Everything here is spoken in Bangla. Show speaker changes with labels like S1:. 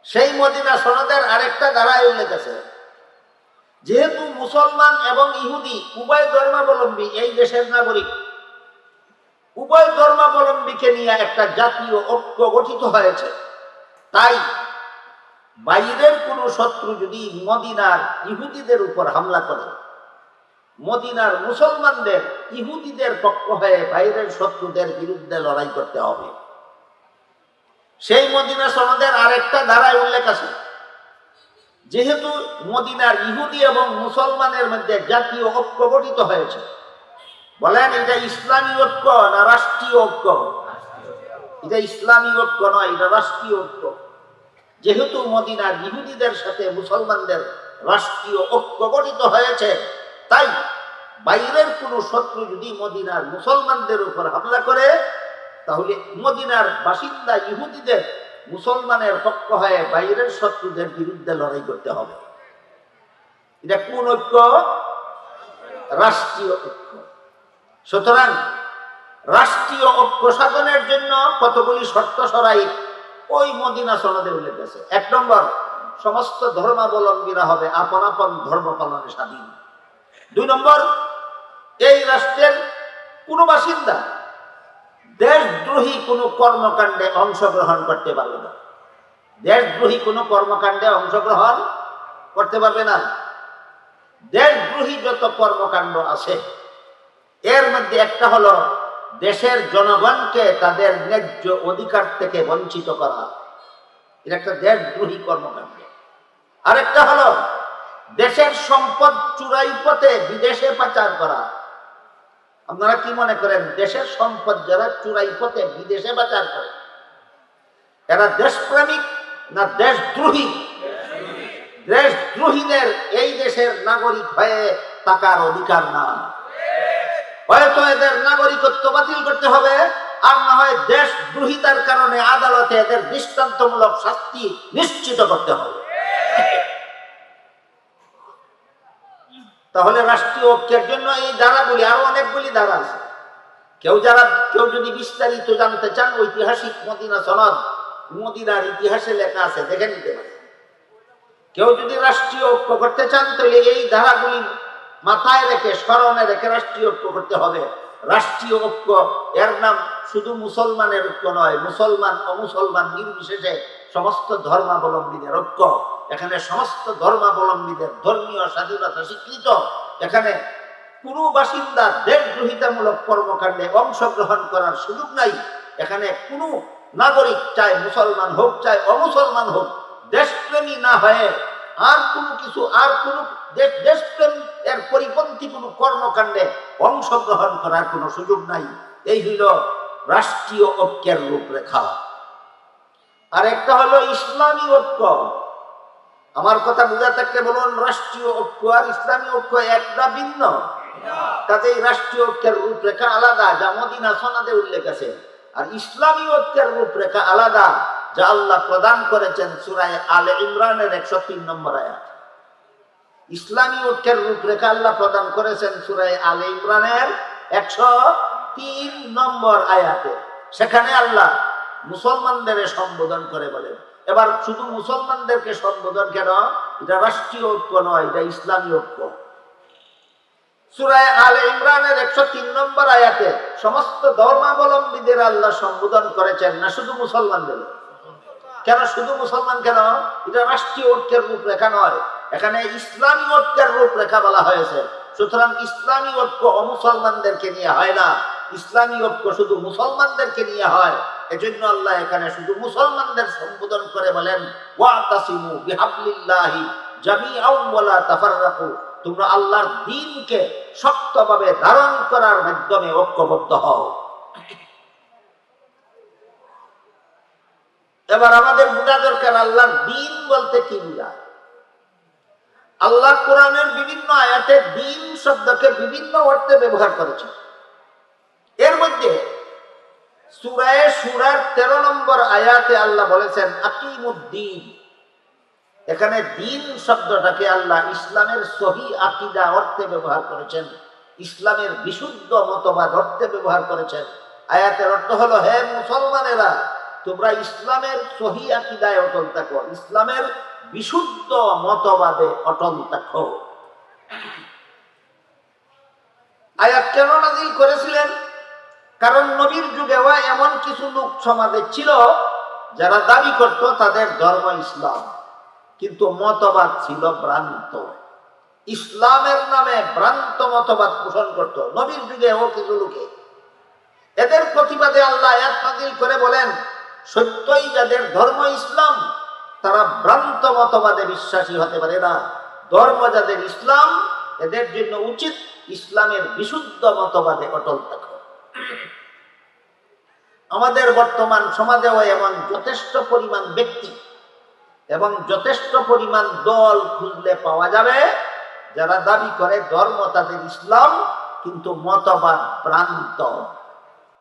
S1: সেই মদিনা সনদের আরেকটা ধারায় উল্লেখ আছে, যেহেতু মুসলমান এবং ইহুদি উভয় ধর্মাবলম্বী এই দেশের নাগরিক, উভয় ধর্মাবলম্বীকে নিয়ে একটা জাতীয় ঐক্য গঠিত হয়েছে, তাই বাইরের কোন শত্রু যদি মদিনার ইহুদিদের উপর হামলা করে, মদিনার মুসলমানদের ইহুদিদের পক্ষ হয়ে বাইরের শত্রুদের বিরুদ্ধে লড়াই করতে হবে। সেই মদিনা সনদের আরেকটা ধারায় উল্লেখ আছে, যেহেতু মদিনার ইহুদি এবং মুসলমানের মধ্যে জাতীয় ঐক্য গঠিত হয়েছে, বলেন এটা ইসলামী ঐক্য না রাষ্ট্রীয় ঐক্য? এটা ইসলামী ঐক্য নয়, এটা রাষ্ট্রীয় ঐক্য। যেহেতু মদিনার ইহুদিদের সাথে মুসলমানদের রাষ্ট্রীয় ঐক্য গঠিত হয়েছে, তাই বাইরের কোনো শত্রু যদি মদিনার মুসলমানদের উপর হামলা করে, তাহলে মদিনার বাসিন্দা ইহুদিদের মুসলমানের পক্ষ হয়ে বাইরের শত্রুদের বিরুদ্ধে লড়াই করতে হবে। এটা কোন ঐক্য? রাষ্ট্রীয় ঐক্য। সুতরাং রাষ্ট্রীয় ঐক্য সাধনের জন্য কতগুলি শর্ত সরাই ওই মদিনা সনদে উল্লেখ আছে। 1 নম্বর, সমস্ত ধর্মাবলম্বীরা হবে আপন আপন ধর্ম পালনে স্বাধীন। 2 নম্বর, এই রাষ্ট্রের কোন বাসিন্দা দেশদ্রোহী কোন কর্মকাণ্ডে অংশগ্রহণ করতে পারবে না। দেশদ্রোহী কোন কর্মকাণ্ডে অংশগ্রহণ করতে পারবে না। দেশদ্রোহী যত কর্মকাণ্ড আছে এর মধ্যে একটা হলো দেশের জনগণকে তাদের ন্যায্য অধিকার থেকে বঞ্চিত করা, এটা একটা দেশদ্রোহী কর্মকাণ্ড। আরেকটা হলো দেশের সম্পদ চুরাই পথে বিদেশে পাচার করা। আপনারা কি মনে করেন দেশের সম্পদ যারা চুরাই পথে বিদেশে পাচার করে এরা দেশপ্রেমিক না দেশদ্রোহী? দেশদ্রোহীদের এই দেশের নাগরিক হয়ে থাকার অধিকার না। হয়তো এদের নাগরিকত্ব বাতিল করতে হবে, আর না হয় দেশদ্রোহিতার কারণে আদালতে এদের দৃষ্টান্তমূলক শাস্তি নিশ্চিত করতে হবে। তাহলে রাষ্ট্রীয় ঐক্যের জন্য এই ধারাগুলি, আরো অনেকগুলি ধারা আছে। কেউ যদি বিস্তারিত জানতে চান, ঐতিহাসিক মদিনা সনদ, মদিনার ইতিহাসে লেখা আছে, দেখে নিতে পারে। কেউ যদি রাষ্ট্রীয় ঐক্য করতে চান, তাহলে এই ধারাগুলি মাথায় রেখে স্মরণে রেখে রাষ্ট্রীয় ঐক্য করতে হবে। রাষ্ট্রীয় ঐক্য এর নাম শুধু মুসলমানের ঐক্য নয়, মুসলমান অমুসলমান নির্বিশেষে সমস্ত ধর্মাবলম্বীদের ঐক্য। এখানে সমস্ত ধর্মাবলম্বীদের ধর্মীয় স্বাধীনতা স্বীকৃত। এখানে কোনো বাসিন্দা দেশদ্রোহিতামূলক কর্মকাণ্ডে অংশগ্রহণ করার সুযোগ নাই। এখানে কোনো নাগরিক, চাই মুসলমান হোক চাই অমুসলমান হোক, দেশপ্রেমী না হয়ে আর কোনো কিছু, আর কোনো দেশপ্রেম এর পরিপন্থী কোনো কর্মকাণ্ডে অংশগ্রহণ করার কোনো সুযোগ নাই। এই হইল রাষ্ট্রীয় ঐক্যের রূপরেখা। আর একটা হলো ইসলামী ঐক্য। আমার কথা বুঝা থাকলে বলুন, রাষ্ট্রীয় ঐক্য আর ইসলামী ঐক্য একটা ভিন্ন। কাজেই রাষ্ট্রীয় ঐক্যের রূপরেখা আলাদা, যা মদিনা সনদে উল্লেখ আছে। আর ইসলামী ঐক্যের রূপরেখা আলাদা, যা আল্লাহ প্রদান করেছেন সূরা আলে ইমরানের 103 নম্বর আয়াত। ইসলামী ঐক্যের রূপরেখা আল্লাহ প্রদান করেছেন সূরা আলে ইমরানের 103 নম্বর আয়াতে। সেখানে আল্লাহ মুসলমানদের সম্বোধন করে বলেন। এবার শুধু মুসলমানদেরকে সম্বোধন কেন? এটা রাষ্ট্রীয় ঐক্য নয়, এটা ইসলামী ঐক্য। সূরা আলে ইমরানের 103 নম্বর আয়াতে সমস্ত ধর্মাবলম্বীদের আল্লাহ সম্বোধন করেছেন, না শুধু মুসলমানদের? কেন শুধু মুসলমান কেন? এটা রাষ্ট্রীয় ঐক্যের রূপরেখা নয়, এখানে ইসলামী ঐক্যের রূপরেখা বলা হয়েছে। সুতরাং ইসলামী ঐক্য অমুসলমানদেরকে নিয়ে হয় না, ইসলামী ঐক্য শুধু মুসলমানদেরকে নিয়ে হয়। এজন্য আল্লাহ এখানে শুধু মুসলমানদের সম্বোধন করে বলেন, ওয়াতাসিমু বিহাবলিল্লাহি জামিআন ওয়ালা তাফাররাকু, তোমরা আল্লাহর দ্বীনকে শক্তভাবে ধারণ করার মাধ্যমে ঐক্যবদ্ধ হও। এবার আমাদের বোঝা দরকার আল্লাহর দ্বীন বলতে কি বোঝায়। আল্লাহ কোরআনের বিভিন্ন আয়াতে দ্বীন শব্দকে বিভিন্ন অর্থে ব্যবহার করেছে। এর মধ্যে সূরা শুরার 13 নম্বর আয়াতে আল্লাহ বলেছেন আকিমুদ্দিন। এখানে দ্বীন শব্দটাকে আল্লাহ ইসলামের সহি আকীদা অর্থে ব্যবহার করেছেন, ইসলামের বিশুদ্ধ মতবাদ অর্থে ব্যবহার করেছেন। আয়াতের অর্থ হলো, হে মুসলমানেরা, তোমরা ইসলামের সহি আকীদায় অটল থাকো, ইসলামের বিশুদ্ধ মতবাদে অটল থাকো। আয়াত কেন নাযিল করেছিলেন? কারণ নবীর যুগেও এমন কিছু লোক সমাজে ছিল যারা দাবি করত তাদের ধর্ম ইসলাম, কিন্তু মতবাদ ছিল ভ্রান্ত। ইসলামের নামে ভ্রান্ত মতবাদ পোষণ করত নবীর যুগেও কিছু লোকে। এদের প্রতিবাদে আল্লাহ আয়াত নাযিল করে বলেন, সত্যই যাদের ধর্ম ইসলাম তারা ভ্রান্ত মতবাদে বিশ্বাসী হতে পারে না। ধর্ম যাদের ইসলাম এদের জন্য উচিত ইসলামের বিশুদ্ধ মতবাদে অটল থাকা। আমাদের বর্তমান সমাজেও এমন যথেষ্ট পরিমাণ ব্যক্তি এবং যথেষ্ট পরিমাণ দল খুঁজলে পাওয়া যাবে যারা দাবি করে ধর্ম তাদের ইসলাম, কিন্তু মতবাদ ভ্রান্ত।